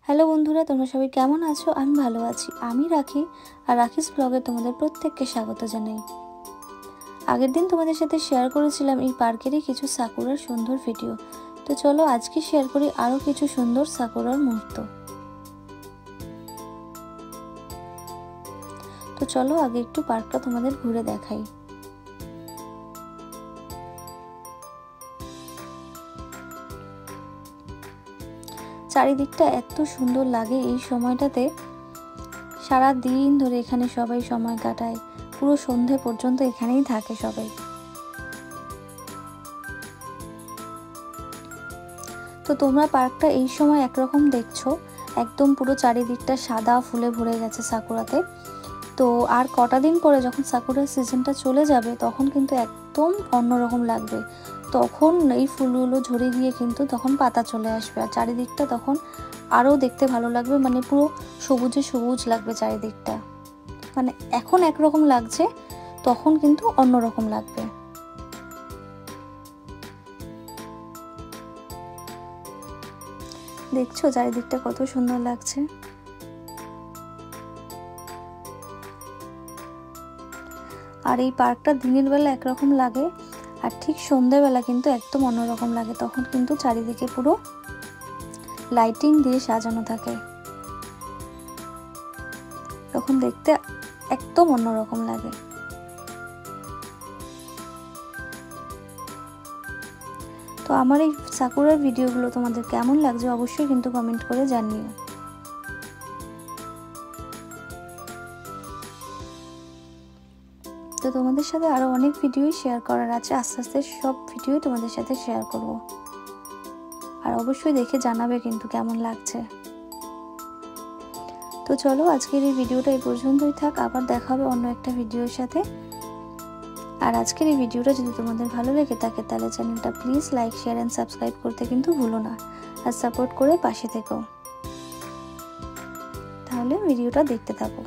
Hello বন্ধুরা, তোমরা সবাই কেমন আছো? আমি ভালো আছি। আমি রাখি, আর রাখিস ব্লগে তোমাদের প্রত্যেককে স্বাগত জানাই। আগের দিন তোমাদের সাথে শেয়ার করেছিলাম এই পার্কেরই কিছু সাকুরার সুন্দর ভিডিও। তো চলো আজকে শেয়ার করি আরও কিছু সুন্দর সাকুরার মুহূর্ত। তো চলো আগে একটু পার্কটা তোমাদের ঘুরে দেখাই। চারিদিকটা এত সুন্দর লাগে এই সময়টাতে। সারা দিন ধরে এখানে সবাই সময় কাটায়, পুরো সন্ধে পর্যন্ত এখানেই থাকে সবাই। তো তোমরা পার্কটা এই সময় একরকম দেখছো, একদম পুরো চারিদিকটা সাদা ফুলে ভরে গেছে সাকুরাতে। তো আর কটা দিন পরে যখন সাকুরার সিজনটা চলে যাবে তখন কিন্তু একদম অন্যরকম লাগবে। তখন এই ফুলগুলো ঝরে গিয়ে কিন্তু তখন পাতা চলে আসবে, আর চারিদিকটা তখন আরও দেখতে ভালো লাগবে, মানে পুরো সবুজে সবুজ লাগবে চারিদিকটা। মানে এখন একরকম লাগছে, তখন কিন্তু অন্যরকম লাগবে। দেখছো চারিদিকটা কত সুন্দর লাগছে। আর এই পার্কটা দিনের বেলা একরকম লাগে, আর ঠিক সন্ধ্যাবেলা কিন্তু একদম অন্যরকম লাগে। তখন কিন্তু চারিদিকে পুরো লাইটিং দিয়ে সাজানো থাকে, তখন দেখতে একদম অন্যরকম লাগে। তো আমার এই সাকুরার ভিডিওগুলো তোমাদের কেমন লাগছে অবশ্যই কিন্তু কমেন্ট করে জানিও। তো তোমাদের সাথে আরো অনেক ভিডিওই শেয়ার করার আছে, আস্তে আস্তে সব ভিডিওই তোমাদের সাথে শেয়ার করব। আর অবশ্যই দেখে জানাবে কিন্তু কেমন লাগছে। তো চলো আজকের এই ভিডিওটা এই পর্যন্তই থাক, আবার দেখা হবে অন্য একটা ভিডিওর সাথে। আর আজকের এই ভিডিওটা যদি তোমাদের ভালো লেগে থাকে তাহলে চ্যানেলটা please like, share and subscribe করতে কিন্তু ভুলো না, আর সাপোর্ট করে পাশে থেকো। তাহলে ভিডিওটা দেখতে থাকো।